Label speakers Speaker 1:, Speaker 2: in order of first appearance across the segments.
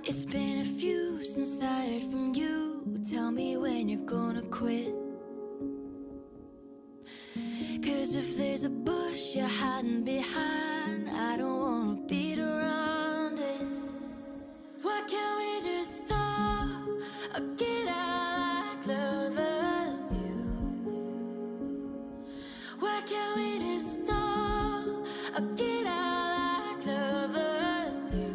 Speaker 1: It's been a few since I heard from you. Tell me when you're gonna quit. 'Cause if there's a bush you're hiding behind, I don't wanna beat around it. Why can't we just stop or get out like lovers do? Why can't we just stop or get out like lovers do?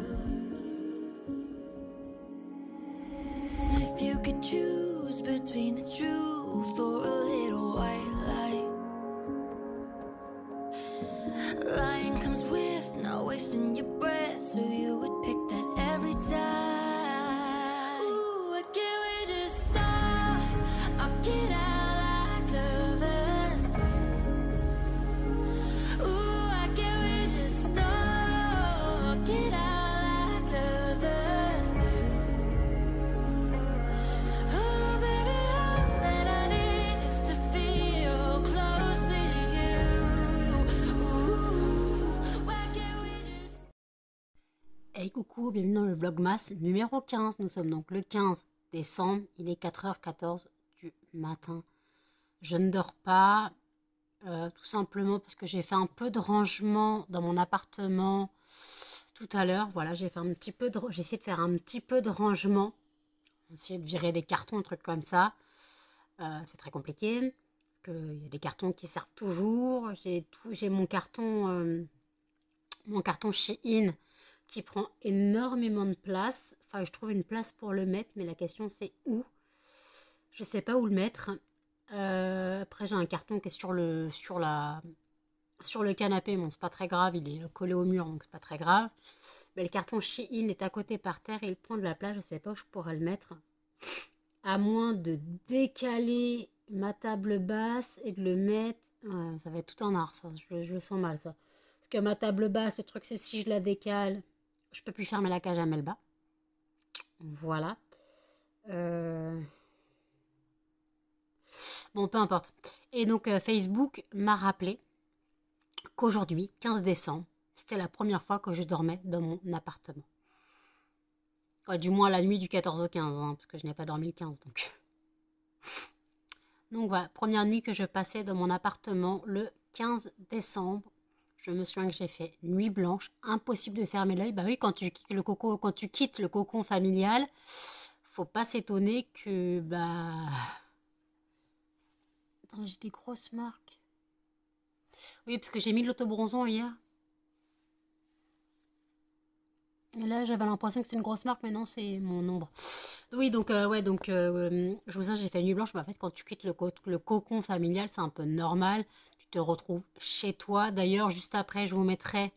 Speaker 1: If you could choose between the truth or a little white light, lying comes with not wasting your breath, so you would pick that every time. Ooh, why can't we just stop or get out like lovers do? Ooh, why can't we just stop or get out like lovers do? Oh baby, all that I need is to feel close to you. Ooh, why can't we just...
Speaker 2: Hey coucou, bienvenue dans le Vlogmas numéro 15. Nous sommes donc le 15 décembre, il est 4h14 du matin. Je ne dors pas, tout simplement parce que j'ai fait un peu de rangement dans mon appartement tout à l'heure. Voilà, j'ai essayé de faire un petit peu de rangement, essayer de virer les cartons, un truc comme ça. C'est très compliqué, parce qu'il y a des cartons qui servent toujours. J'ai mon carton Shein qui prend énormément de place. Enfin, je trouve une place pour le mettre, mais la question c'est où. Je sais pas où le mettre. Après, j'ai un carton qui est sur le canapé. Bon, c'est pas très grave, il est collé au mur, donc c'est pas très grave. Mais le carton Shein est à côté par terre et il prend de la place. Je sais pas où je pourrais le mettre. À moins de décaler ma table basse et de le mettre... Ouais, ça va être tout un art, ça. Je le sens mal, ça. Parce que ma table basse, le truc, c'est si je la décale, je peux plus fermer la cage à Melba. Voilà. Bon, peu importe. Et donc, Facebook m'a rappelé qu'aujourd'hui, 15 décembre, c'était la première fois que je dormais dans mon appartement. Ouais, du moins la nuit du 14 au 15, hein, parce que je n'ai pas dormi le 15, donc. Donc voilà, première nuit que je passais dans mon appartement le 15 décembre. Je me souviens que j'ai fait nuit blanche, impossible de fermer l'œil. Bah oui, quand tu quittes le cocon familial, faut pas s'étonner que Attends, j'ai des grosses marques. Oui, parce que j'ai mis de l'autobronzant hier. Et là, j'avais l'impression que c'est une grosse marque, mais non, c'est mon ombre. Oui, donc, je vous dis, j'ai fait nuit blanche, mais en fait, quand tu quittes le cocon familial, c'est un peu normal. Tu te retrouves chez toi. D'ailleurs, juste après, je vous mettrai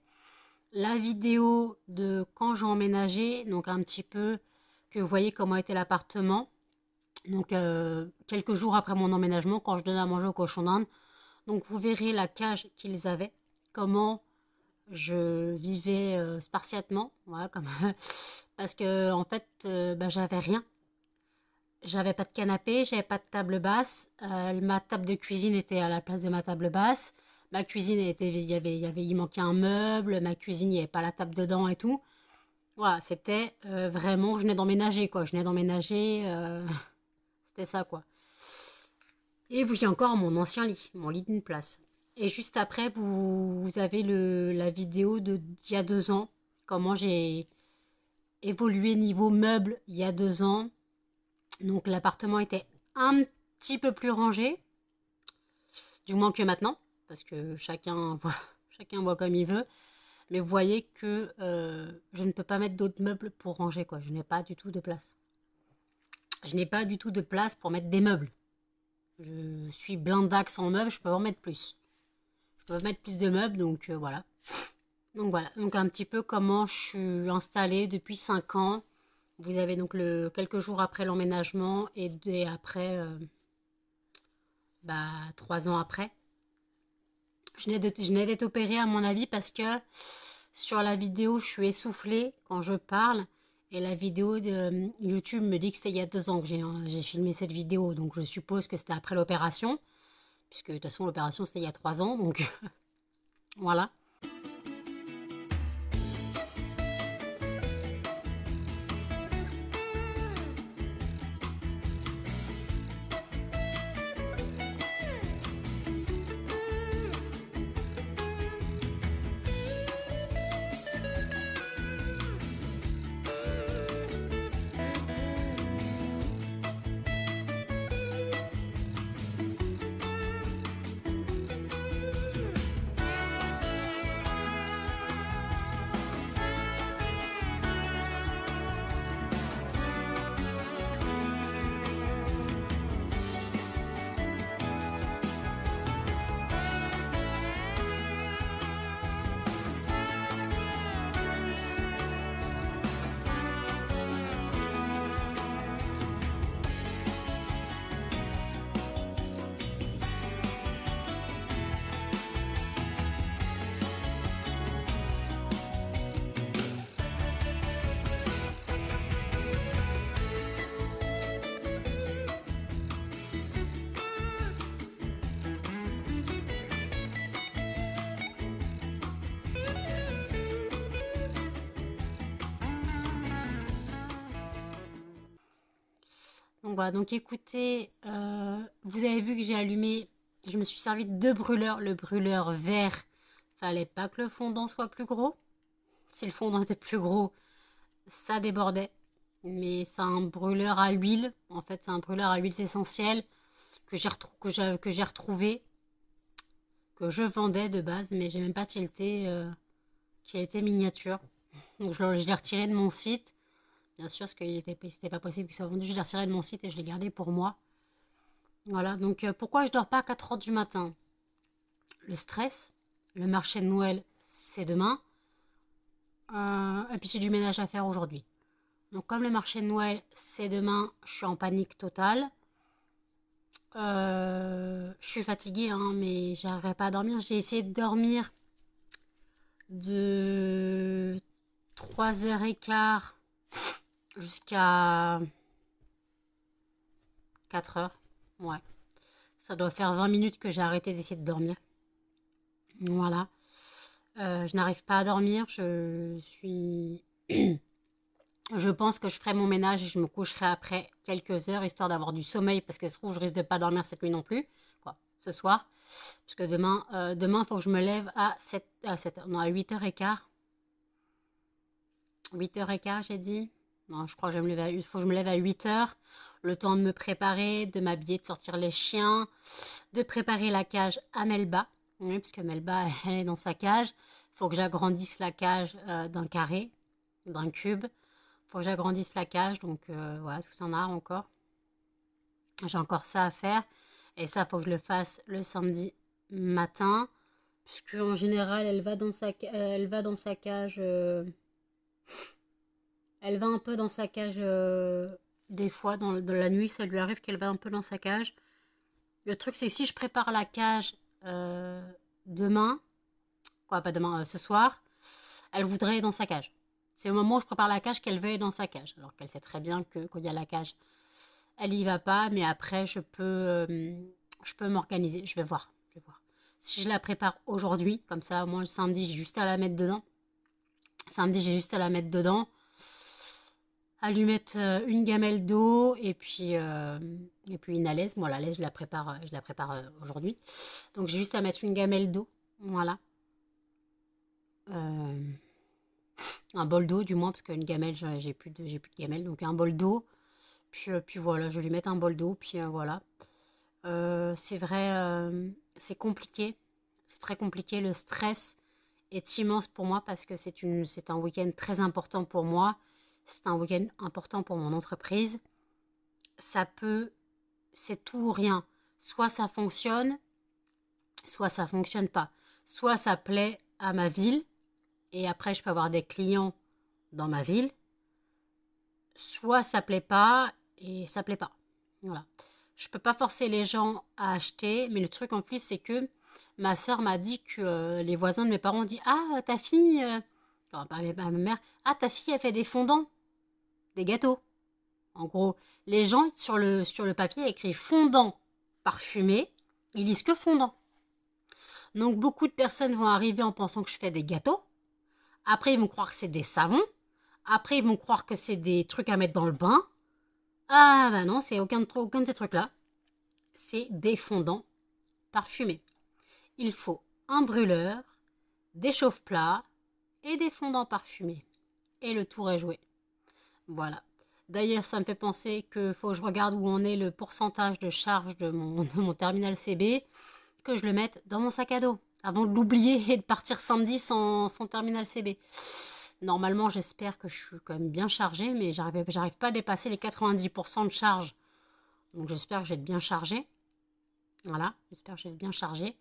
Speaker 2: la vidéo de quand j'ai emménagé, donc un petit peu, que vous voyez comment était l'appartement. Donc, quelques jours après mon emménagement, quand je donnais à manger aux cochons d'Inde. Donc, vous verrez la cage qu'ils avaient, comment je vivais spartiatement, voilà, parce que en fait, j'avais rien. J'avais pas de canapé, j'avais pas de table basse. Ma table de cuisine était à la place de ma table basse. Ma cuisine il manquait un meuble. Ma cuisine, il n'y avait pas la table dedans et tout. Voilà, c'était vraiment, je venais d'emménager, quoi. Je venais d'emménager, c'était ça, quoi. Et vous, j'ai encore mon ancien lit, mon lit d'une place. Et juste après, vous avez la vidéo d'il y a 2 ans, comment j'ai évolué niveau meubles il y a 2 ans. Donc l'appartement était un petit peu plus rangé, du moins que maintenant, parce que chacun voit comme il veut. Mais vous voyez que je ne peux pas mettre d'autres meubles pour ranger, quoi. Je n'ai pas du tout de place. Je n'ai pas du tout de place pour mettre des meubles. Je suis blindax en meubles, je peux en mettre plus. Je peux mettre plus de meubles, donc voilà. Donc voilà, donc un petit peu comment je suis installée depuis 5 ans. Vous avez donc quelques jours après l'emménagement et après, 3 ans après. Je n'ai d'être opérée à mon avis parce que sur la vidéo, je suis essoufflée quand je parle. Et la vidéo de YouTube me dit que c'était il y a 2 ans que j'ai filmé cette vidéo. Donc je suppose que c'était après l'opération. Puisque de toute façon l'opération c'était il y a 3 ans. Donc voilà. Donc voilà, donc écoutez, vous avez vu que j'ai allumé, je me suis servi de 2 brûleurs, le brûleur vert, fallait pas que le fondant soit plus gros. Si le fondant était plus gros, ça débordait. Mais c'est un brûleur à huile, en fait c'est un brûleur à huiles essentielles que j'ai retrouvé, que je vendais de base, mais j'ai même pas tilté, qui était miniature. Donc je l'ai retiré de mon site. Bien sûr, parce que c'était pas possible qu'il soit vendu, je l'ai retiré de mon site et je l'ai gardé pour moi. Voilà, donc pourquoi je dors pas à 4 heures du matin? Le stress, le marché de Noël, c'est demain. Et puis j'ai du ménage à faire aujourd'hui. Donc comme le marché de Noël, c'est demain, je suis en panique totale. Je suis fatiguée, hein, mais j'arriverai pas à dormir. J'ai essayé de dormir de 3h15 jusqu'à 4 heures. Ouais. Ça doit faire 20 minutes que j'ai arrêté d'essayer de dormir. Voilà. Je n'arrive pas à dormir. Je suis... Je pense que je ferai mon ménage et je me coucherai après quelques heures, histoire d'avoir du sommeil, parce que se trouve, je risque de pas dormir cette nuit non plus. Quoi, ce soir. Parce que demain, il faut que je me lève à 8h15. 8h15, j'ai dit. Non, je crois que il faut que je me lève à 8h. Le temps de me préparer, de m'habiller, de sortir les chiens, de préparer la cage à Melba. Oui, parce que Melba, elle est dans sa cage. Il faut que j'agrandisse la cage d'un carré, d'un cube. Il faut que j'agrandisse la cage. Donc voilà, tout ça en a encore. J'ai encore ça à faire. Et ça, il faut que je le fasse le samedi matin. Puisque en général, elle va dans sa cage. Elle va un peu dans sa cage des fois, dans la nuit, ça lui arrive qu'elle va un peu dans sa cage. Le truc, c'est que si je prépare la cage demain, quoi, pas demain, ce soir, elle voudrait aller dans sa cage. C'est au moment où je prépare la cage qu'elle veut aller dans sa cage. Alors qu'elle sait très bien que quand il y a la cage, elle y va pas, mais après, je peux m'organiser. Je vais voir. Si je la prépare aujourd'hui, comme ça, moi, le samedi, j'ai juste à la mettre dedans. À lui mettre une gamelle d'eau et puis une alaise. Moi, la alaise, je la prépare aujourd'hui. Donc, j'ai juste à mettre une gamelle d'eau. Voilà. Un bol d'eau, du moins, parce qu'une gamelle, j'ai plus de gamelle. Donc, un bol d'eau. Puis voilà, je vais lui mettre un bol d'eau. Puis voilà. C'est vrai, c'est compliqué. C'est très compliqué. Le stress est immense pour moi parce que c'est un week-end très important pour moi. C'est un week-end important pour mon entreprise. C'est tout ou rien. Soit ça fonctionne, soit ça fonctionne pas. Soit ça plaît à ma ville, et après je peux avoir des clients dans ma ville. Soit ça plaît pas, et ça plaît pas. Voilà. Je peux pas forcer les gens à acheter, mais le truc en plus, c'est que ma soeur m'a dit que les voisins de mes parents ont dit: Ah, ta fille, enfin, pas ma mère, ah, ta fille, elle fait des fondants, des gâteaux. En gros, les gens, sur le papier, écrit fondant parfumé, ils lisent que fondant. Donc, beaucoup de personnes vont arriver en pensant que je fais des gâteaux. Après, ils vont croire que c'est des savons. Après, ils vont croire que c'est des trucs à mettre dans le bain. Ah, bah non, c'est aucun de ces trucs-là. C'est des fondants parfumés. Il faut un brûleur, des chauffe-plats et des fondants parfumés. Et le tour est joué. Voilà. D'ailleurs, ça me fait penser qu'il faut que je regarde où en est le pourcentage de charge de mon terminal CB, que je le mette dans mon sac à dos, avant de l'oublier et de partir samedi sans terminal CB. Normalement, j'espère que je suis quand même bien chargée, mais j'arrive pas à dépasser les 90% de charge. Donc j'espère que je vais être bien chargée. Voilà, j'espère que je vais être bien chargée.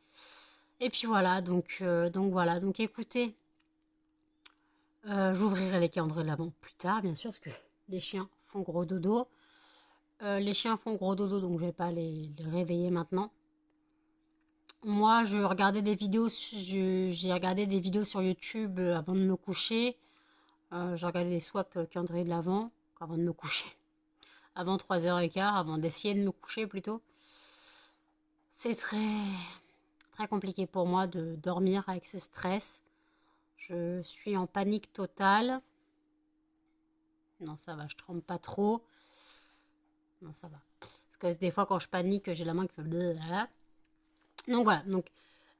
Speaker 2: Et puis voilà, donc voilà. Donc écoutez, j'ouvrirai les calendriers de l'Avent plus tard, bien sûr, parce que les chiens font gros dodo. Donc je vais pas les réveiller maintenant. Moi, j'ai regardé des vidéos sur YouTube avant de me coucher. J'ai regardé des swaps calendrier de l'Avent avant de me coucher. Avant 3h15, avant d'essayer de me coucher plutôt. C'est très, très compliqué pour moi de dormir avec ce stress. Je suis en panique totale. Non, ça va, je tremble pas trop. Non, ça va. Parce que des fois, quand je panique, j'ai la main qui fait blablabla. Donc voilà. Donc,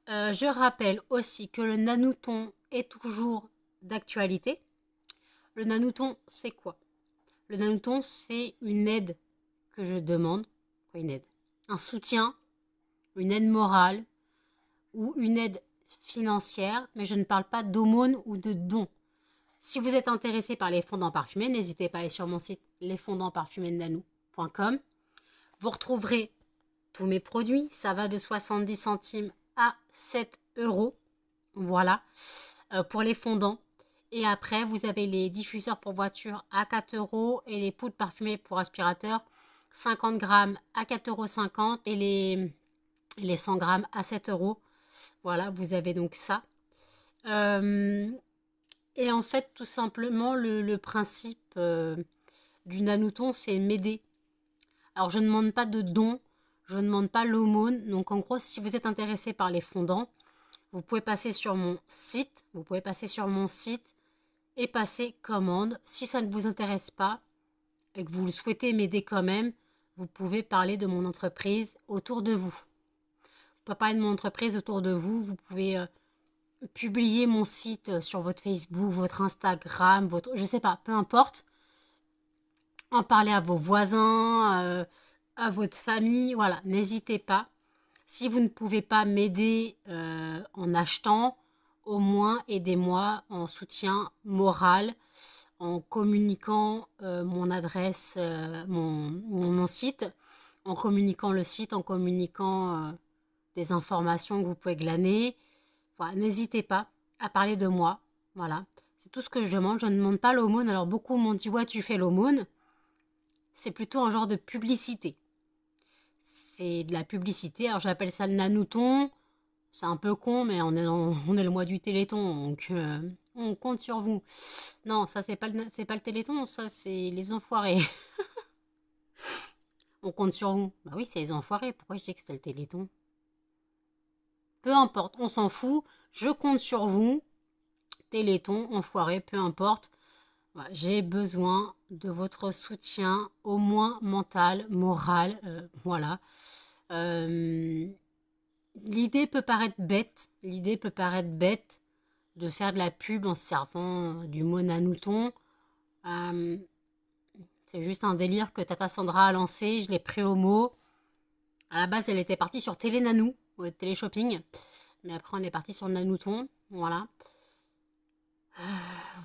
Speaker 2: je rappelle aussi que le Nanouton est toujours d'actualité. Le Nanouton, c'est quoi? Le Nanouton, c'est une aide que je demande. Quoi, une aide? Un soutien, une aide morale ou une aide financière, mais je ne parle pas d'aumône ou de don. Si vous êtes intéressé par les fondants parfumés, n'hésitez pas à aller sur mon site lesfondantsparfuméesnanou.com. Vous retrouverez tous mes produits. Ça va de 70 centimes à 7 euros. Voilà, pour les fondants. Et après, vous avez les diffuseurs pour voiture à 4 euros et les poudres parfumées pour aspirateur 50 grammes à 4,50 € et les 100 grammes à 7 euros. Voilà, vous avez donc ça. Et en fait, tout simplement, le principe du Nanouton, c'est m'aider. Alors, je ne demande pas de don, je ne demande pas l'aumône. Donc, en gros, si vous êtes intéressé par les fondants, vous pouvez passer sur mon site. Et passer commande. Si ça ne vous intéresse pas et que vous le souhaitez m'aider quand même, vous pouvez parler de mon entreprise autour de vous. Vous pouvez parler de mon entreprise autour de vous. Vous pouvez publier mon site sur votre Facebook, votre Instagram, je sais pas, peu importe. En parler à vos voisins, à votre famille, voilà, n'hésitez pas. Si vous ne pouvez pas m'aider en achetant, au moins aidez-moi en soutien moral, en communiquant mon adresse, mon site, en communiquant le site, en communiquant des informations que vous pouvez glaner. Voilà, n'hésitez pas à parler de moi. Voilà, c'est tout ce que je demande. Je ne demande pas l'aumône. Alors beaucoup m'ont dit ouais, tu fais l'aumône. C'est plutôt un genre de publicité. C'est de la publicité. Alors j'appelle ça le Nanouton. C'est un peu con, mais on est le mois du Téléthon, donc on compte sur vous. Non, ça c'est pas le Téléthon, ça c'est les enfoirés. On compte sur vous. Bah oui, c'est les enfoirés. Pourquoi je dis que c'était le Téléthon? Peu importe, on s'en fout. Je compte sur vous. Téléthon, enfoiré, peu importe. Voilà, j'ai besoin de votre soutien, au moins mental, moral. Voilà. L'idée peut paraître bête. De faire de la pub en se servant du mot Nanouton. C'est juste un délire que Tata Sandra a lancé. Je l'ai pris au mot. À la base, elle était partie sur Télénanou, Téléshopping. Mais après, on est parti sur le Nanouton. Voilà.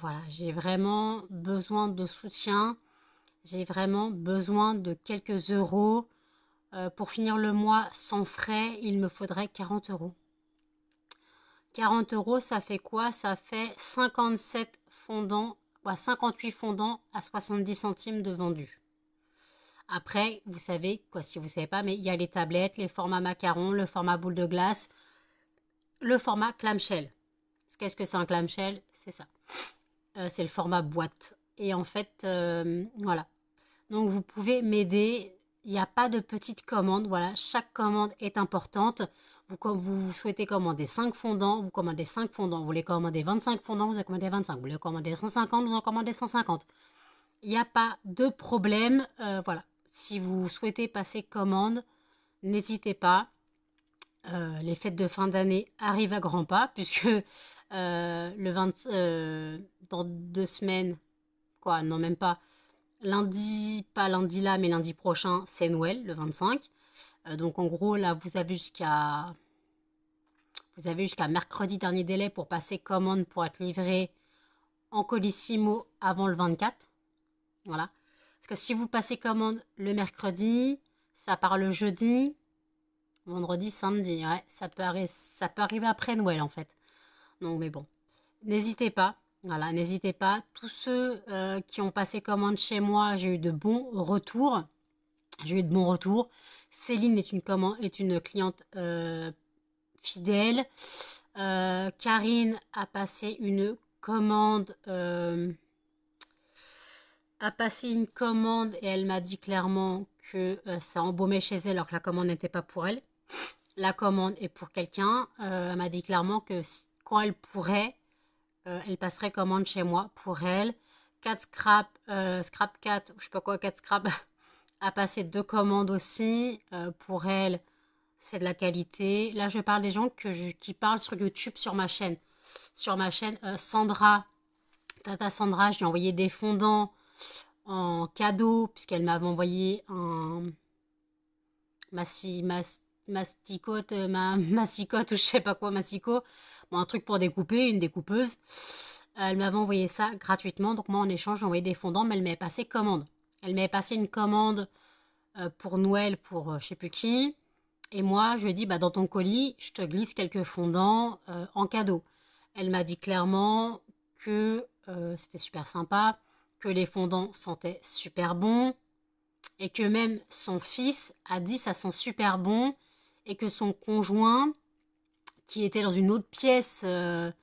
Speaker 2: Voilà, j'ai vraiment besoin de soutien. J'ai vraiment besoin de quelques euros. Pour finir le mois sans frais, il me faudrait 40 euros. 40 euros, ça fait quoi? Ça fait 57 fondants, 58 fondants à 70 centimes de vendus. Après, vous savez, quoi, si vous ne savez pas, mais il y a les tablettes, les formats macarons, le format boule de glace, le format clamshell. Qu'est-ce que c'est un clamshell? C'est ça. C'est le format boîte. Et en fait, voilà. Donc, vous pouvez m'aider. Il n'y a pas de petite commande. Voilà, chaque commande est importante. Vous souhaitez commander 5 fondants, vous commandez 5 fondants. Vous voulez commander 25 fondants, vous en commandez 25. Vous voulez commander 150, vous en commandez 150. Il n'y a pas de problème. Voilà. Si vous souhaitez passer commande, n'hésitez pas. Les fêtes de fin d'année arrivent à grands pas, puisque dans 2 semaines, quoi, non même pas, lundi, pas lundi là, mais lundi prochain, c'est Noël, le 25. Donc en gros, là, vous avez jusqu'à mercredi dernier délai pour passer commande pour être livré en colissimo avant le 24. Voilà. Parce que si vous passez commande le mercredi, ça part le jeudi, vendredi, samedi. Ouais, ça peut arriver après Noël en fait. Donc mais bon, n'hésitez pas. Voilà, n'hésitez pas. Tous ceux qui ont passé commande chez moi, j'ai eu de bons retours. Céline est une cliente fidèle. Karine a passé une commande. Et elle m'a dit clairement que ça embaumait chez elle alors que la commande n'était pas pour elle. La commande est pour quelqu'un. Elle m'a dit clairement que quand elle pourrait, elle passerait commande chez moi pour elle. 4 scrap 4, je sais pas quoi, 4 scrap a passé 2 commandes aussi. Pour elle, c'est de la qualité. Là, je parle des gens qui parlent sur YouTube sur ma chaîne. Sur ma chaîne, Sandra, Tata Sandra, je lui ai envoyé des fondants en cadeau, puisqu'elle m'avait envoyé un masticote, massicote ou je sais pas quoi, massico. Bon, un truc pour découper, une découpeuse. Elle m'avait envoyé ça gratuitement, donc moi en échange j'ai envoyé des fondants, mais elle m'avait passé commande. Elle m'avait passé une commande pour Noël pour je sais plus qui. Et moi je lui ai dit, bah, dans ton colis, je te glisse quelques fondants en cadeau. Elle m'a dit clairement que c'était super sympa, que les fondants sentaient super bon, et que même son fils a dit ça sent super bon, et que son conjoint, qui était dans une autre pièce de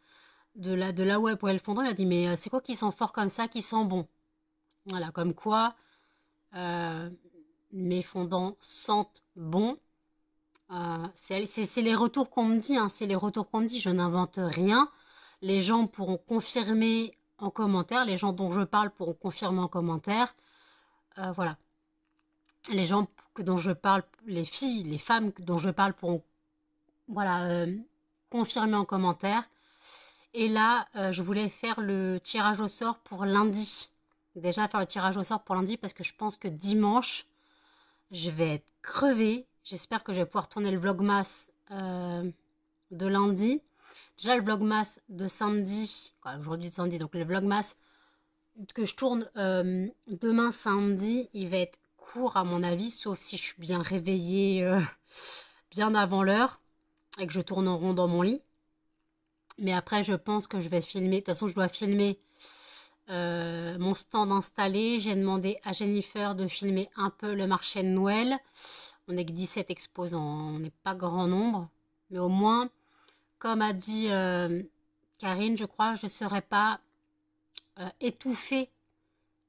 Speaker 2: là où elle pouvait le fondant, il a dit mais c'est quoi qui sent fort comme ça, qui sent bon? Voilà, comme quoi euh, mes fondants sentent bon. C'est les retours qu'on me dit, hein, c'est les retours qu'on me dit, je n'invente rien. Les gens pourront confirmer en commentaire, les gens dont je parle pourront confirmer en commentaire. Voilà. Les gens dont je parle, les filles, les femmes dont je parle pourront voilà, confirmer en commentaire. Et là, je voulais faire le tirage au sort pour lundi. Déjà faire le tirage au sort pour lundi parce que je pense que dimanche, je vais être crevée. J'espère que je vais pouvoir tourner le vlogmas de lundi. Déjà le vlogmas de samedi, aujourd'hui de samedi, donc le vlogmas que je tourne demain samedi, il va être court à mon avis, sauf si je suis bien réveillée bien avant l'heure et que je tourne en rond dans mon lit. Mais après, je pense que je vais filmer. De toute façon, je dois filmer mon stand installé. J'ai demandé à Jennifer de filmer un peu le marché de Noël. On n'est que 17 exposants, on n'est pas grand nombre. Mais au moins, comme a dit Karine, je crois, je ne serai pas étouffée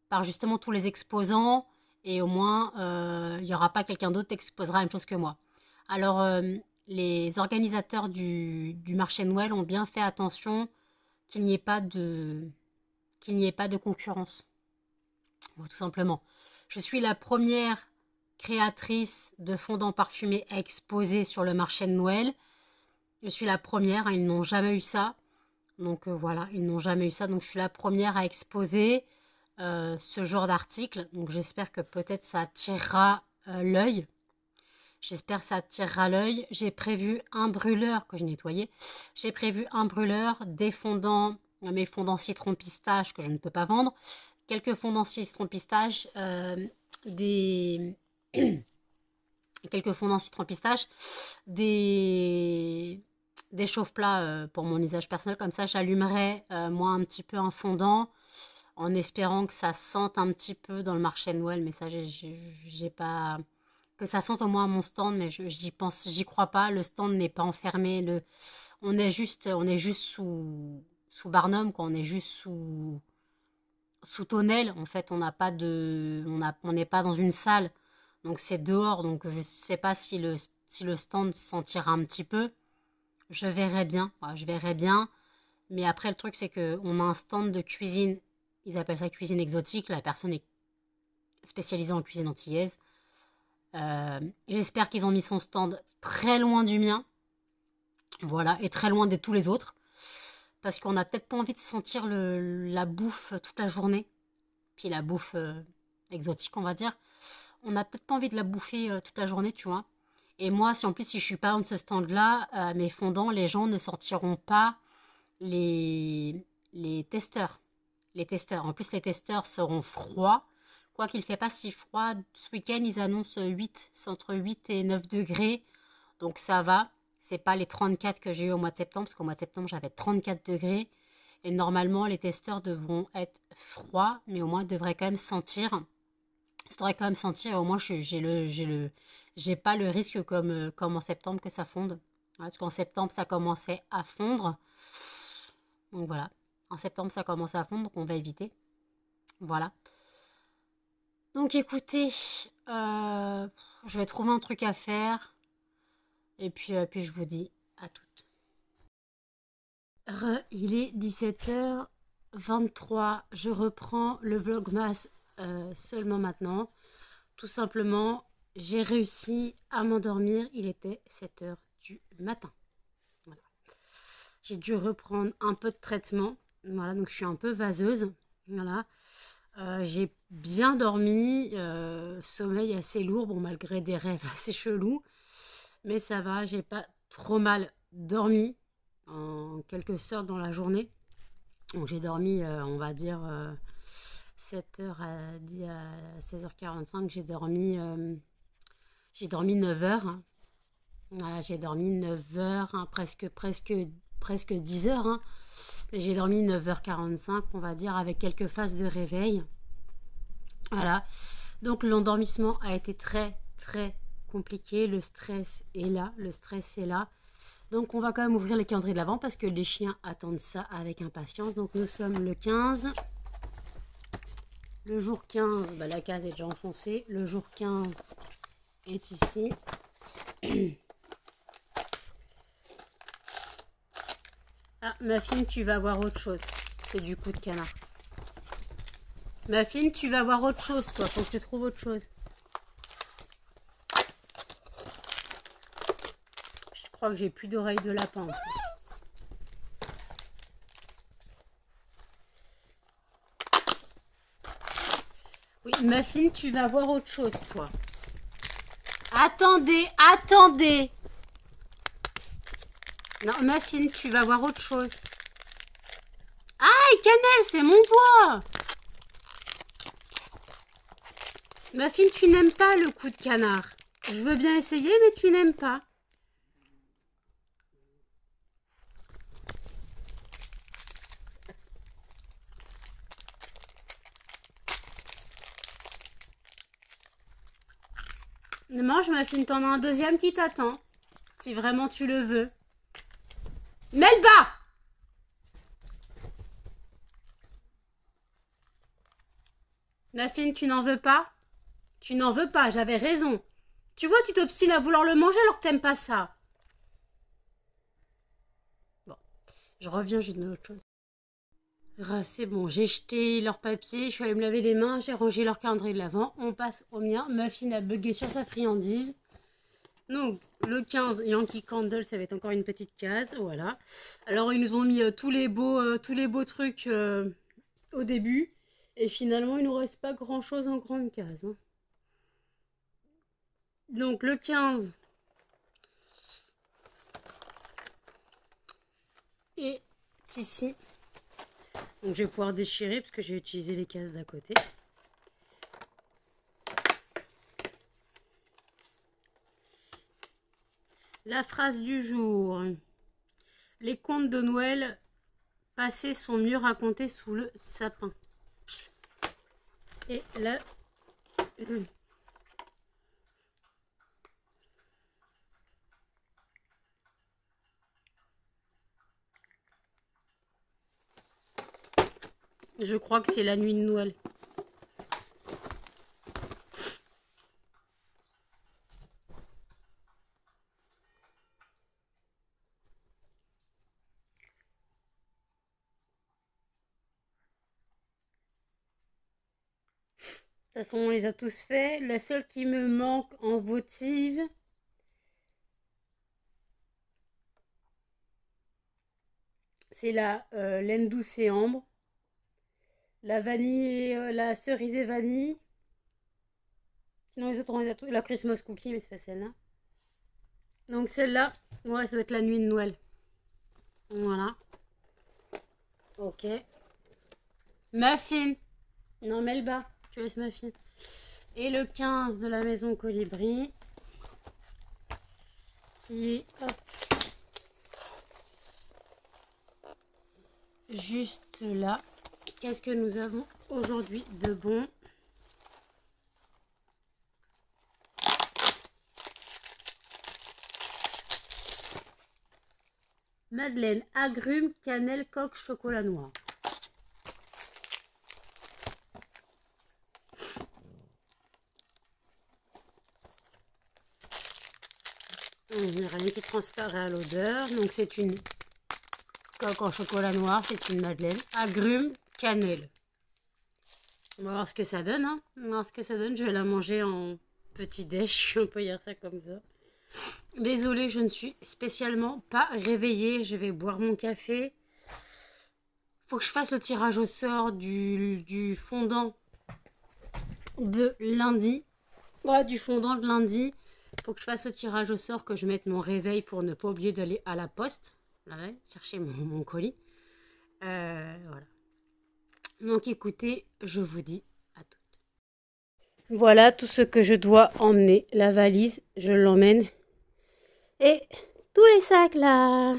Speaker 2: par justement tous les exposants. Et au moins, il n'y aura pas quelqu'un d'autre qui exposera la même chose que moi. Alors, les organisateurs du marché de Noël ont bien fait attention qu'il n'y ait pas de concurrence. Bon, tout simplement. Je suis la première créatrice de fondants parfumés à exposer sur le marché de Noël. Je suis la première, hein, ils n'ont jamais eu ça. Donc voilà, ils n'ont jamais eu ça. Donc je suis la première à exposer ce genre d'article. Donc j'espère que peut-être ça attirera l'œil. J'espère que ça attirera l'œil. J'ai prévu un brûleur que j'ai nettoyé. J'ai prévu un brûleur, des fondants, mes fondants citron pistache que je ne peux pas vendre. Quelques fondants citron pistache, des quelques fondants citron pistache, des chauffe-plats pour mon usage personnel. Comme ça, j'allumerai moi un petit peu un fondant en espérant que ça sente un petit peu dans le marché de Noël. Mais ça, j'ai pas que ça sente au moins à mon stand, mais j'y crois pas. Le stand n'est pas enfermé. On est juste sous Barnum, quoi. On est juste sous tonnelle. En fait, on n'est pas dans une salle, donc c'est dehors. Donc je sais pas si le stand sentira un petit peu. Je verrai bien. Voilà, je verrai bien. Mais après, le truc, c'est que on a un stand de cuisine. Ils appellent ça cuisine exotique. La personne est spécialisée en cuisine antillaise. J'espère qu'ils ont mis son stand très loin du mien. Voilà, et très loin de tous les autres. Parce qu'on n'a peut-être pas envie de sentir la bouffe toute la journée. Puis la bouffe exotique, on va dire. On n'a peut-être pas envie de la bouffer toute la journée, tu vois. Et moi, si je suis pas loin de ce stand-là, mes fondants, les gens ne sortiront pas les testeurs. Les testeurs. En plus, les testeurs seront froids. Quoi qu'il ne fait pas si froid, ce week-end, ils annoncent c'est entre 8 et 9 degrés. Donc ça va. C'est pas les 34 que j'ai eu au mois de septembre, parce qu'au mois de septembre, j'avais 34 degrés. Et normalement, les testeurs devront être froids, mais au moins, ils devraient quand même sentir. Ça devrait quand même sentir, et au moins, j'ai pas le risque comme en septembre que ça fonde. Ouais, parce qu'en septembre, ça commençait à fondre. Donc voilà. En septembre, ça commençait à fondre, donc on va éviter. Voilà. Donc écoutez, je vais trouver un truc à faire. Et puis je vous dis à toutes. Il est 17h23. Je reprends le vlogmas seulement maintenant. tout simplement, j'ai réussi à m'endormir. Il était 7 heures du matin. Voilà. J'ai dû reprendre un peu de traitement. Voilà, donc je suis un peu vaseuse. Voilà. J'ai bien dormi. Sommeil assez lourd, bon, malgré des rêves assez chelous. Mais ça va, j'ai pas trop mal dormi. En quelque sorte dans la journée. Donc j'ai dormi, on va dire, 7h à 16h45. J'ai dormi 9 heures. Hein. Voilà, j'ai dormi 9 heures, hein, presque 10 heures. Hein. Mais j'ai dormi 9h45, on va dire, avec quelques phases de réveil. Voilà. Donc l'endormissement a été très, très compliqué. Le stress est là. Donc on va quand même ouvrir les calendriers de l'Avent parce que les chiens attendent ça avec impatience. Donc nous sommes le 15. Le jour 15, bah, la case est déjà enfoncée. Le jour 15 est ici. Ah, ma fille, tu vas voir autre chose. C'est du coup de canard. Ma fille, tu vas voir autre chose, toi. Faut que je trouve autre chose. Je crois que j'ai plus d'oreilles de lapin en plus. Oui, ma fille, tu vas voir autre chose, toi. Attendez, attendez. Non, ma fille, tu vas voir autre chose. Aïe, cannelle, c'est mon bois. Ma fille, tu n'aimes pas le coup de canard. Je veux bien essayer, mais tu n'aimes pas. Mange, ma fille, t'en as un deuxième qui t'attend. Si vraiment tu le veux. Melba! Ma fille, tu n'en veux pas? Tu n'en veux pas, j'avais raison. Tu vois, tu t'obstines à vouloir le manger alors que t'aimes pas ça. Bon, je reviens, j'ai une autre chose. Ah, c'est bon, j'ai jeté leur papier, je suis allée me laver les mains, j'ai rangé leur calendrier de l'Avent. On passe au mien. Muffin a bugué sur sa friandise. Donc, le 15, Yankee Candle, ça va être encore une petite case. Voilà. Alors, ils nous ont mis tous les beaux trucs au début. Et finalement, il ne nous reste pas grand-chose en grande case. Hein. Donc, le 15 est ici. Donc, je vais pouvoir déchirer parce que j'ai utilisé les cases d'à côté. La phrase du jour. Les contes de Noël passés sont mieux racontés sous le sapin. Et là... Je crois que c'est la nuit de Noël. De toute façon, on les a tous faits. La seule qui me manque en votive, c'est la laine douce et ambre. La vanille, la cerise et vanille. Sinon, les autres, on les a tous. La Christmas cookie, mais c'est pas celle-là. Donc, celle-là, ouais, ça doit être la nuit de Noël. Voilà. Ok. Muffin. Non, Melba. Tu laisses Muffin. Et le 15 de la maison Colibri. Qui est, hop, juste là. Qu'est-ce que nous avons aujourd'hui de bon? Madeleine, agrumes, cannelle, coque, chocolat noir. Il n'y a rien qui transparaît à l'odeur. Donc c'est une coque en chocolat noir, c'est une madeleine. Agrumes, cannelle. On va voir ce que ça donne, hein. On va voir ce que ça donne. Je vais la manger en petit déj. On peut dire ça comme ça. Désolée, je ne suis spécialement pas réveillée. Je vais boire mon café. Faut que je fasse le tirage au sort du fondant de lundi. Ouais, du fondant de lundi. Faut que je fasse le tirage au sort, que je mette mon réveil pour ne pas oublier d'aller à la poste. Voilà, chercher mon colis. Voilà. Donc écoutez, je vous dis à toutes. Voilà tout ce que je dois emmener. La valise, je l'emmène. Et tous les sacs là.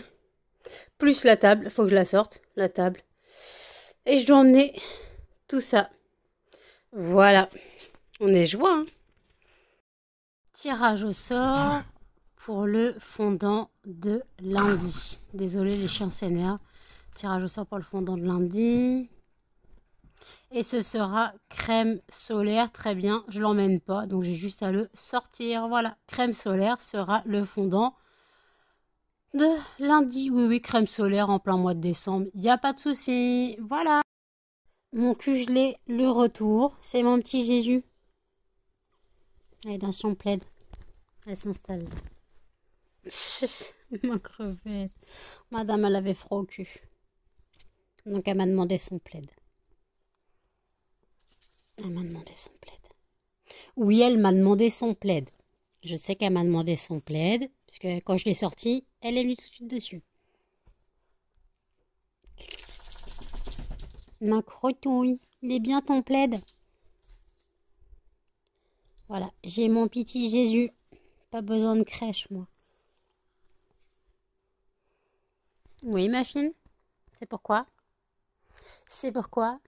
Speaker 2: Plus la table, faut que je la sorte, la table. Et je dois emmener tout ça. Voilà. On est joie, hein. Tirage au sort pour le fondant de lundi. Désolé, les chiens s'énervent. Tirage au sort pour le fondant de lundi. Et ce sera crème solaire. Très bien, je l'emmène pas, donc j'ai juste à le sortir. Voilà, crème solaire sera le fondant de lundi. Oui, oui, crème solaire en plein mois de décembre. Il n'y a pas de souci. Voilà. Mon cugelé, le retour. C'est mon petit Jésus. Elle est dans son plaid. Elle s'installe. Ma crevette. Madame, elle avait froid au cul. Donc elle m'a demandé son plaid. Elle m'a demandé son plaid. Oui, elle m'a demandé son plaid. Je sais qu'elle m'a demandé son plaid, parce que quand je l'ai sorti, elle est venue tout de suite dessus. Ma crotouille, il est bien ton plaid. Voilà, j'ai mon petit Jésus. Pas besoin de crèche, moi. Oui, ma fille. C'est pourquoi? C'est pourquoi?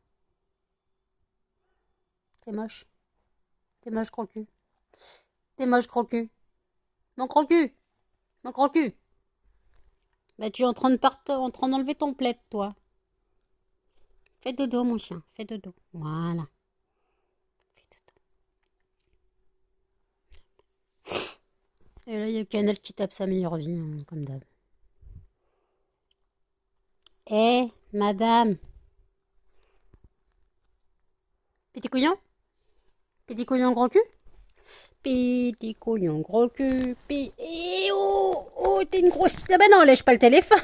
Speaker 2: T'es moche. T'es moche, crocu. T'es moche, crocu. Mon crocu. Mon crocu. Bah, tu es en train d'enlever ton plaid, toi. Fais dodo, mon chien. Fais dodo. Voilà. Fais dodo. Et là, il y a Canel qui tape sa meilleure vie, hein, comme d'hab. Eh, madame. Petit couillon? Petit couillon gros cul? Petit couillon gros cul. Eh oh, oh, t'es une grosse... Ah bah non, lèche pas le téléphone.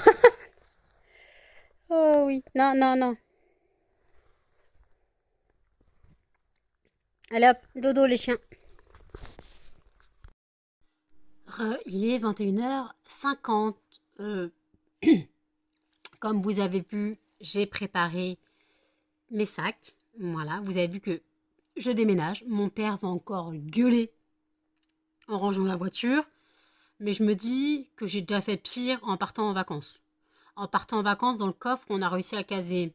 Speaker 2: Oh oui, non, non, non. Allez hop, dodo les chiens. Il est 21h50. Comme vous avez vu, j'ai préparé mes sacs. Voilà, vous avez vu que je déménage. Mon père va encore gueuler en rangeant la voiture. Mais je me dis que j'ai déjà fait pire en partant en vacances. En partant en vacances, dans le coffre, on a réussi à caser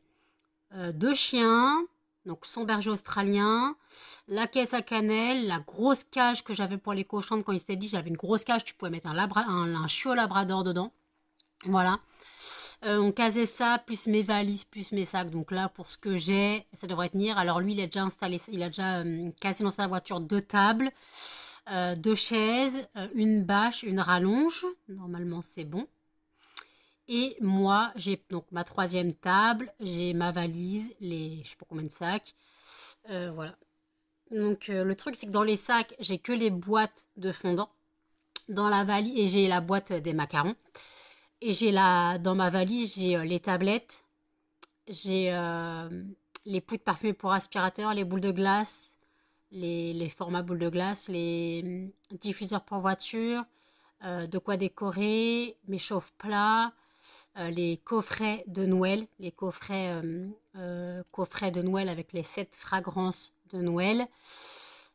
Speaker 2: 2 chiens, donc son berger australien, la caisse à cannelle, la grosse cage que j'avais pour les cochons quand ils s'étaient dit, j'avais une grosse cage, tu pouvais mettre un chiot labrador dedans. Voilà. On casait ça, plus mes valises, plus mes sacs. Donc là, pour ce que j'ai, ça devrait tenir. Alors lui, il a déjà installé, il a déjà casé dans sa voiture 2 tables, 2 chaises, une bâche, une rallonge. Normalement, c'est bon. Et moi, j'ai donc ma 3e table, j'ai ma valise, je sais pas combien de sacs. Voilà. Donc le truc, c'est que dans les sacs, j'ai que les boîtes de fondant. Dans la valise, et j'ai la boîte des macarons. Et dans ma valise, j'ai les tablettes, j'ai les poudres parfumées pour aspirateur, les boules de glace, les formats boules de glace, les diffuseurs pour voiture, de quoi décorer, mes chauffe-plats, les coffrets de Noël, les coffrets de Noël avec les 7 fragrances de Noël.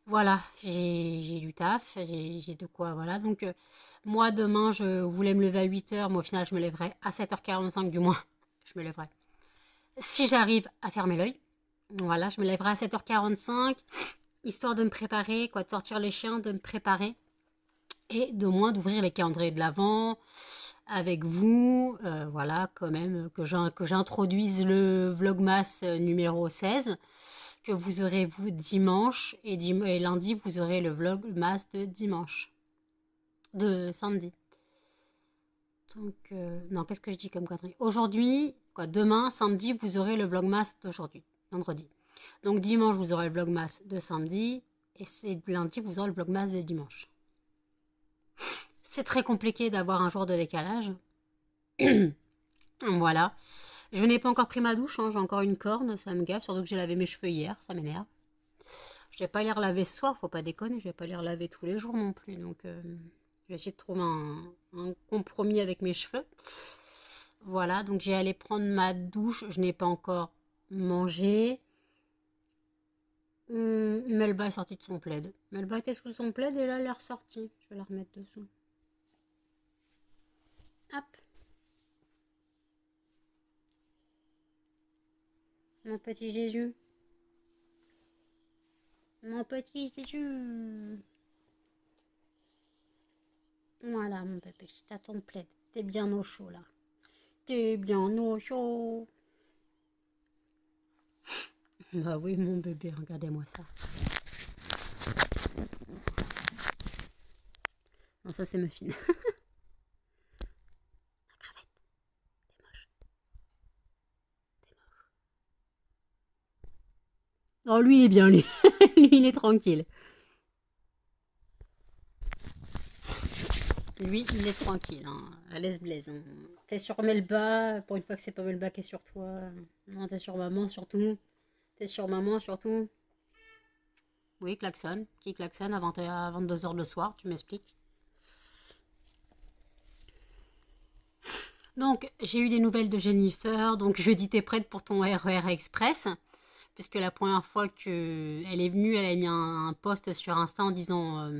Speaker 2: Voilà, j'ai du taf, j'ai de quoi, voilà. Donc, moi, demain, je voulais me lever à 8h, mais au final, je me lèverai à 7h45 du moins. Je me lèverai. Si j'arrive à fermer l'œil, voilà, je me lèverai à 7h45, histoire de me préparer, quoi, de sortir les chiens, de me préparer, et de moins d'ouvrir les calendriers de l'Avent avec vous, voilà, quand même, que j'introduise le Vlogmas numéro 16, que vous aurez vous dimanche, et lundi, vous aurez le Vlogmas de dimanche, de samedi. Donc, non, qu'est-ce que je dis comme connerie? Aujourd'hui, quoi, demain, samedi, vous aurez le Vlogmas d'aujourd'hui, vendredi. Donc dimanche, vous aurez le vlogmas de samedi. Et c'est lundi que vous aurez le vlogmas de dimanche. C'est très compliqué d'avoir un jour de décalage. Voilà. Je n'ai pas encore pris ma douche, hein, j'ai encore une corne, ça me gaffe. Surtout que j'ai lavé mes cheveux hier, ça m'énerve. Je vais pas les relaver ce soir, faut pas déconner. Je vais pas les relaver tous les jours non plus. Donc je vais essayer de trouver un compromis avec mes cheveux. Voilà, donc j'ai allé prendre ma douche. Je n'ai pas encore mangé. Melba est sortie de son plaid. Melba était sous son plaid et là elle est ressortie. Je vais la remettre dessous. Hop. Mon petit Jésus. Mon petit Jésus. Voilà mon bébé, t'as ton plaid. T'es bien au chaud là. T'es bien au chaud. Bah oui mon bébé, regardez-moi ça. Non ça c'est Muffin. Oh, lui, il est bien, lui. Lui, il est tranquille. Lui, il est tranquille. Hein. Laisse Blaise. Hein. T'es sur Melba. Pour une fois que c'est pas Melba qui est sur toi. Non, t'es sur maman, surtout. T'es sur maman, surtout. Oui, klaxon. Qui klaxonne à 22h le soir, tu m'expliques. Donc, j'ai eu des nouvelles de Jennifer. Donc, jeudi, t'es prête pour ton RER Express. Puisque la première fois qu'elle est venue, elle a mis un post sur Insta en disant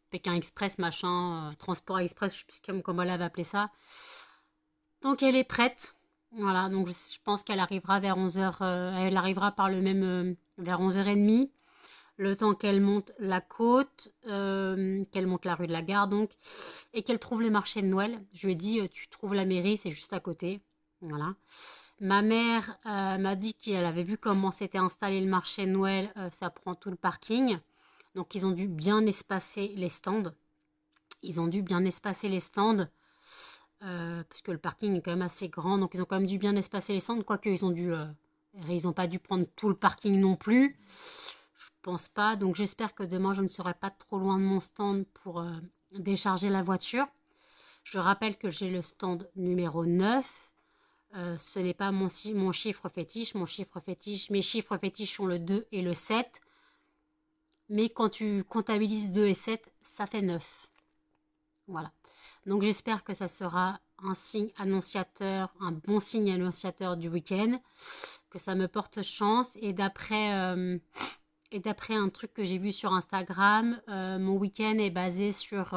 Speaker 2: Pékin Express, machin, Transport Express, je sais plus comment elle avait appelé ça. Donc elle est prête. Voilà, donc je pense qu'elle arrivera vers 11h, elle arrivera par le même vers 11h30. Le temps qu'elle monte la côte, qu'elle monte la rue de la Gare, donc, et qu'elle trouve les marchés de Noël. Je lui ai dit, tu trouves la mairie, c'est juste à côté. Voilà. Ma mère m'a dit qu'elle avait vu comment s'était installé le marché de Noël. Ça prend tout le parking. Donc, ils ont dû bien espacer les stands. Puisque le parking est quand même assez grand. Donc, ils ont quand même dû bien espacer les stands. Quoique, ils n'ont pas dû prendre tout le parking non plus. Je pense pas. Donc, j'espère que demain, je ne serai pas trop loin de mon stand pour décharger la voiture. Je rappelle que j'ai le stand numéro 9. Ce n'est pas mon chiffre fétiche. Mes chiffres fétiches sont le 2 et le 7. Mais quand tu comptabilises 2 et 7, ça fait 9. Voilà. Donc j'espère que ça sera un signe annonciateur, un bon signe annonciateur du week-end. Que ça me porte chance. Et d'après un truc que j'ai vu sur Instagram, mon week-end est basé sur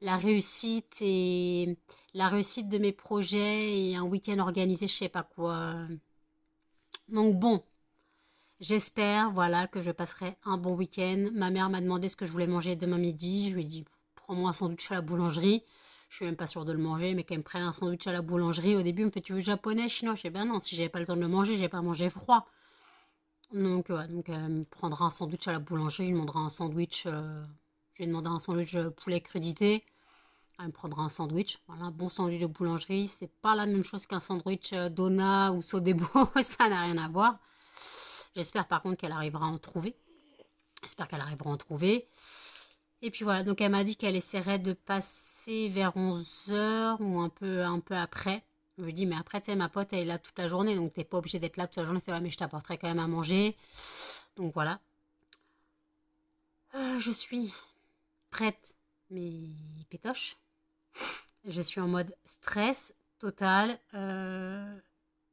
Speaker 2: la réussite de mes projets et un week-end organisé, je sais pas quoi. Donc bon, j'espère, voilà, que je passerai un bon week-end. Ma mère m'a demandé ce que je voulais manger demain midi. Je lui ai dit, prends-moi un sandwich à la boulangerie. Je suis même pas sûre de le manger, mais qu'elle me prenne un sandwich à la boulangerie. Au début, elle me fait, tu veux japonais, chinois? Je sais, ben non, si j'avais pas le temps de le manger, j'ai pas mangé froid. Donc, ouais, donc elle me prendra un sandwich à la boulangerie. Je lui demanderai un sandwich, je lui ai demandé un sandwich poulet crudité. Elle me prendra un sandwich. Voilà, un bon sandwich de boulangerie. C'est pas la même chose qu'un sandwich Dona ou Sodebo. Ça n'a rien à voir. J'espère par contre qu'elle arrivera à en trouver. Et puis voilà, donc elle m'a dit qu'elle essaierait de passer vers 11h ou un peu après. Je lui dis, mais après, tu sais, ma pote, elle est là toute la journée, donc t'es pas obligé d'être là toute la journée. Elle fait, ouais, mais je t'apporterai quand même à manger. Donc voilà. Je suis prête, mais pétoche. Je suis en mode stress total.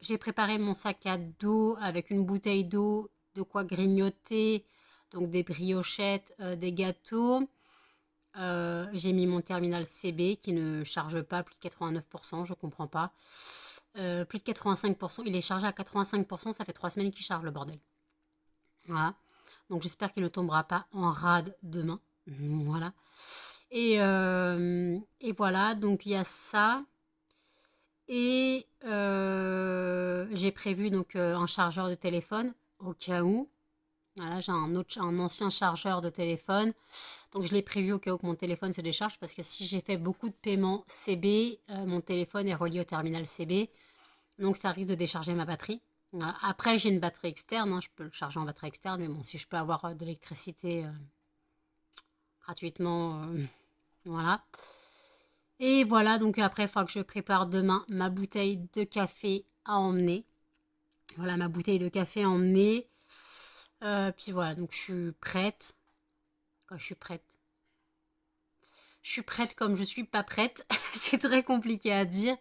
Speaker 2: J'ai préparé mon sac à dos avec une bouteille d'eau, de quoi grignoter, donc des briochettes, des gâteaux. J'ai mis mon terminal CB qui ne charge pas plus de 89%, je comprends pas. Plus de 85%, il est chargé à 85%, ça fait 3 semaines qu'il charge le bordel. Voilà. Donc j'espère qu'il ne tombera pas en rade demain. Voilà. Et voilà, donc il y a ça. Et j'ai prévu donc un chargeur de téléphone au cas où. Voilà, j'ai un ancien chargeur de téléphone. Donc je l'ai prévu au cas où que mon téléphone se décharge parce que si j'ai fait beaucoup de paiements CB, mon téléphone est relié au terminal CB. Donc ça risque de décharger ma batterie. Voilà. Après, j'ai une batterie externe, hein, je peux le charger en batterie externe, mais bon, si je peux avoir de l'électricité gratuitement, voilà. Et voilà, donc après, il faudra que je prépare demain ma bouteille de café à emmener. Voilà, ma bouteille de café à emmener. Puis voilà, donc je suis prête. Quand je suis prête. Je suis prête comme je suis pas prête. C'est très compliqué à dire.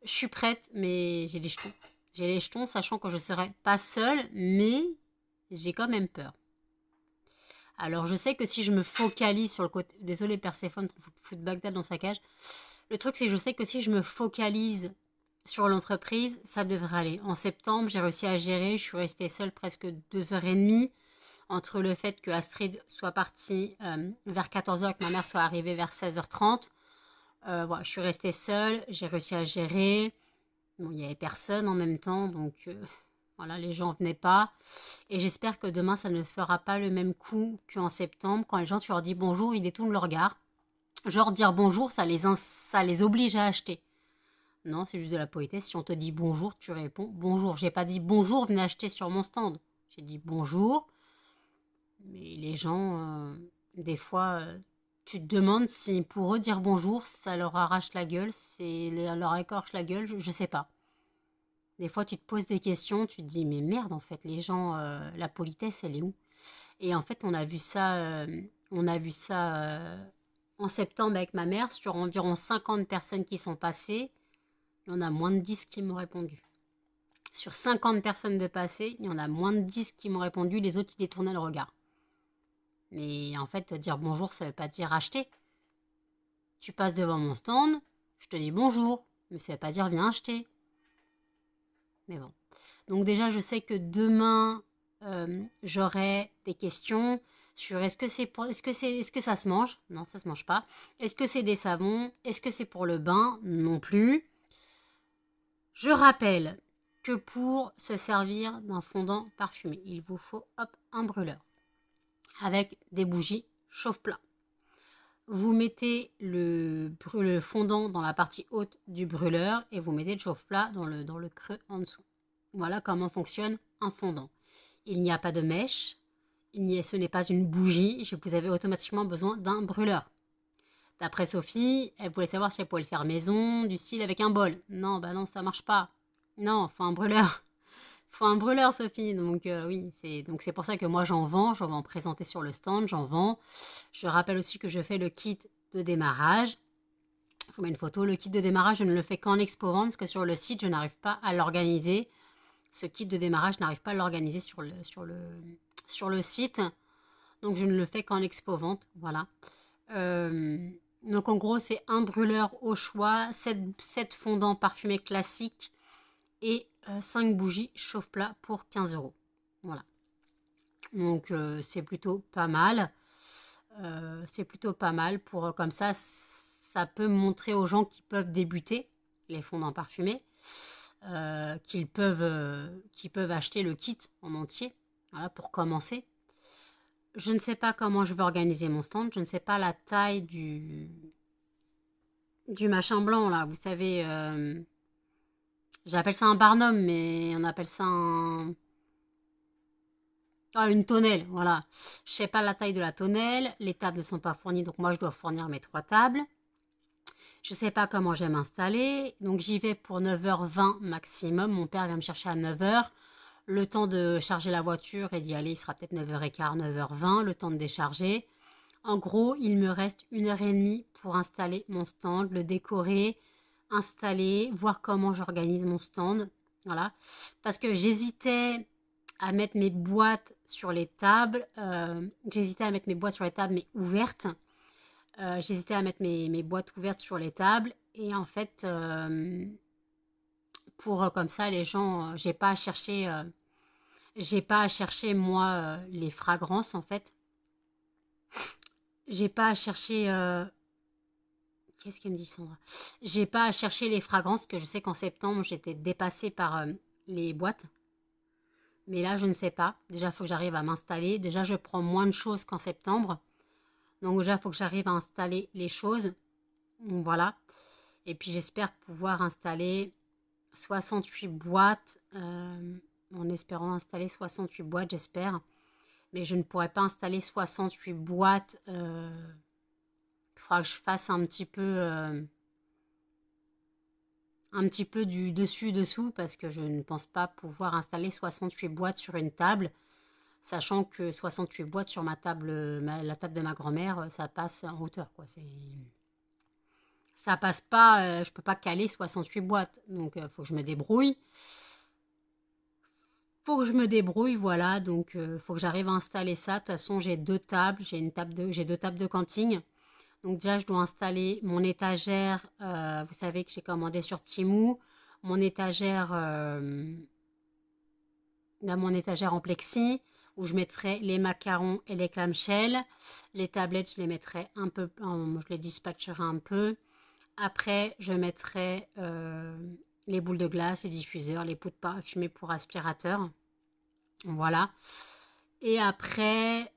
Speaker 2: Je suis prête, mais j'ai les jetons. J'ai les jetons, sachant que je serai pas seule, mais j'ai quand même peur. Alors je sais que si je me focalise sur le côté... Désolée Perséphone, fout Bagdad dans sa cage. Le truc c'est que je sais que si je me focalise sur l'entreprise, ça devrait aller. En septembre, j'ai réussi à gérer. Je suis restée seule presque 2h30. Entre le fait que Astrid soit partie vers 14h et que ma mère soit arrivée vers 16h30. Voilà, je suis restée seule. J'ai réussi à gérer. Bon, il n'y avait personne en même temps, donc voilà, les gens venaient pas. Et j'espère que demain, ça ne fera pas le même coup qu'en septembre. Quand les gens, tu leur dis bonjour, ils détournent le regard. Genre, dire bonjour, ça les oblige à acheter. Non, c'est juste de la politesse. Si on te dit bonjour, tu réponds bonjour. J'ai pas dit bonjour, venez acheter sur mon stand. J'ai dit bonjour. Mais les gens, des fois, tu te demandes si pour eux dire bonjour, ça leur arrache la gueule, leur écorche la gueule, je sais pas. Des fois, tu te poses des questions, tu te dis, mais merde, en fait, les gens, la politesse, elle est où? Et en fait, on a vu ça en septembre avec ma mère, sur environ 50 personnes qui sont passées, il y en a moins de 10 qui m'ont répondu. Sur 50 personnes de passées, il y en a moins de 10 qui m'ont répondu, les autres, ils détournaient le regard. Mais en fait, dire bonjour, ça veut pas dire acheter. Tu passes devant mon stand, je te dis bonjour, mais ça veut pas dire viens acheter. Mais bon. Donc déjà, je sais que demain, j'aurai des questions sur est-ce que ça se mange? Non, ça se mange pas. Est-ce que c'est des savons? Est-ce que c'est pour le bain? Non plus. Je rappelle que pour se servir d'un fondant parfumé, il vous faut un brûleur avec des bougies chauffe-plat. Vous mettez le fondant dans la partie haute du brûleur et vous mettez le chauffe-plat dans le creux en dessous. Voilà comment fonctionne un fondant. Il n'y a pas de mèche, ce n'est pas une bougie, vous avez automatiquement besoin d'un brûleur. D'après Sophie, elle voulait savoir si elle pouvait le faire maison, du style avec un bol. Non, bah non, ça marche pas. Non, faut un brûleur. Faut un brûleur, Sophie. Donc oui, c'est pour ça que moi j'en vends. J'en vais en présenter sur le stand, j'en vends. Je rappelle aussi que je fais le kit de démarrage. Je vous mets une photo. Le kit de démarrage, je ne le fais qu'en expo vente parce que sur le site, je n'arrive pas à l'organiser. Ce kit de démarrage, je n'arrive pas à l'organiser sur le site. Donc je ne le fais qu'en expo vente. Voilà. Donc en gros, c'est un brûleur au choix, 7 fondants parfumés classiques et 5 bougies chauffe-plat pour 15 €. Voilà. Donc c'est plutôt pas mal. C'est plutôt pas mal pour comme ça peut montrer aux gens qui peuvent débuter les fondants parfumés, qu'ils peuvent acheter le kit en entier, voilà, pour commencer. Je ne sais pas comment je vais organiser mon stand, je ne sais pas la taille du machin blanc là, vous savez, j'appelle ça un barnum, mais on appelle ça une tonnelle, voilà. Je sais pas la taille de la tonnelle, les tables ne sont pas fournies, donc moi je dois fournir mes 3 tables. Je sais pas comment je vais m'installer, donc j'y vais pour 9h20 maximum. Mon père vient me chercher à 9h. Le temps de charger la voiture et d'y aller, il sera peut-être 9h15, 9h20, le temps de décharger. En gros, il me reste 1h30 pour installer mon stand, le décorer, installer, voir comment j'organise mon stand. Voilà. Parce que j'hésitais à mettre mes boîtes sur les tables. Mais ouvertes. J'hésitais à mettre mes boîtes ouvertes sur les tables. Et en fait, pour comme ça, les gens, j'ai pas à chercher moi les fragrances en fait. J'ai pas à chercher. Qu'est-ce qu'elle me dit, Sandra? J'ai pas à chercher les fragrances, que je sais qu'en septembre j'étais dépassée par les boîtes. Mais là, je ne sais pas. Déjà, il faut que j'arrive à m'installer. Déjà, je prends moins de choses qu'en septembre. Donc déjà, il faut que j'arrive à installer les choses. Voilà. Et puis, j'espère pouvoir installer 68 boîtes, en espérant installer 68 boîtes, j'espère. Mais je ne pourrais pas installer 68 boîtes. Il faudra que je fasse un petit peu du dessus-dessous parce que je ne pense pas pouvoir installer 68 boîtes sur une table, sachant que 68 boîtes sur ma table, la table de ma grand-mère, ça passe en hauteur, quoi. Ça passe pas, je peux pas caler 68 boîtes, donc faut que je me débrouille. Voilà, donc faut que j'arrive à installer ça. De toute façon, j'ai deux tables, j'ai deux tables de camping. Donc déjà, je dois installer mon étagère. Vous savez que j'ai commandé sur Temu. Mon étagère, mon étagère en plexi, où je mettrai les macarons et les clamshells. Les tablettes, je les mettrai un peu, je les dispatcherai un peu. Après, je mettrai les boules de glace, les diffuseurs, les poudres parfumées pour aspirateur. Voilà. Et après,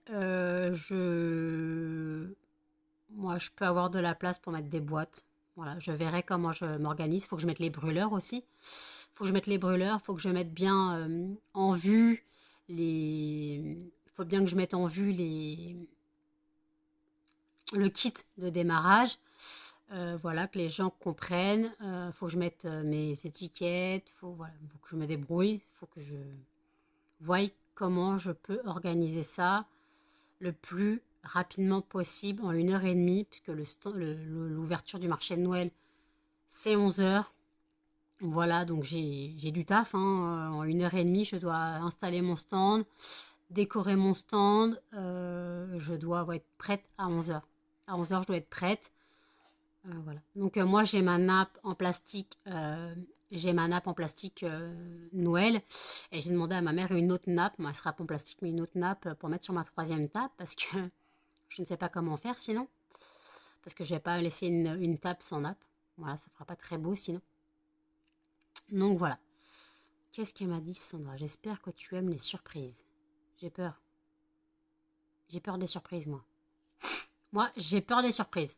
Speaker 2: moi, je peux avoir de la place pour mettre des boîtes. Voilà, je verrai comment je m'organise. Il faut que je mette les brûleurs aussi. Il faut que je mette les brûleurs. Il faut que je mette bien en vue les... Il faut bien que je mette en vue le kit de démarrage. Voilà, que les gens comprennent. Faut que je mette mes étiquettes. Faut que je me débrouille. Faut que je voie comment je peux organiser ça le plus rapidement possible en 1h30, puisque l'ouverture du marché de Noël, c'est 11h. Voilà, donc j'ai du taf. En 1h30, je dois installer mon stand, décorer mon stand. Je dois être prête à 11h. À 11h, je dois être prête. Voilà. Donc moi, j'ai ma nappe en plastique. Noël, et j'ai demandé à ma mère une autre nappe. Moi, elle sera pas en plastique, mais une autre nappe pour mettre sur ma troisième table, parce que je ne sais pas comment faire sinon. Parce que je vais pas laisser une table sans nappe. Voilà, ça fera pas très beau sinon. Donc voilà. Qu'est-ce qu'elle m'a dit, Sandra? J'espère que tu aimes les surprises. J'ai peur. J'ai peur des surprises, moi. Moi, j'ai peur des surprises.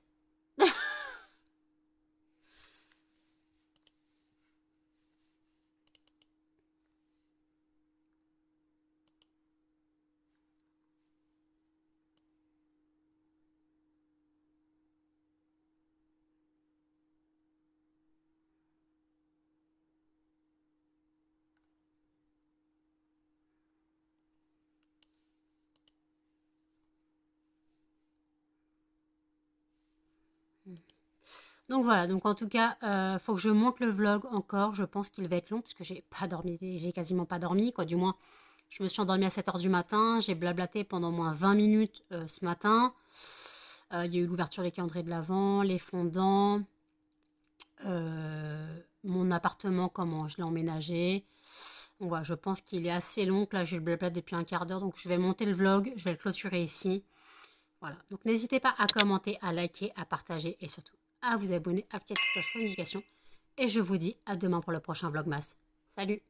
Speaker 2: Donc voilà, donc en tout cas, faut que je monte le vlog encore. Je pense qu'il va être long parce que j'ai pas dormi, j'ai quasiment pas dormi, quoi. Du moins, je me suis endormie à 7h du matin. J'ai blablaté pendant au moins 20 minutes ce matin. Il y a eu l'ouverture des calendriers de l'Avent, les fondants, mon appartement, comment je l'ai emménagé. Donc voilà, je pense qu'il est assez long. Là, j'ai le blabla depuis un quart d'heure, donc je vais monter le vlog. Je vais le clôturer ici. Voilà, donc n'hésitez pas à commenter, à liker, à partager et surtout à vous abonner, à activer la cloche pour notification. Et je vous dis à demain pour le prochain Vlogmas. Salut!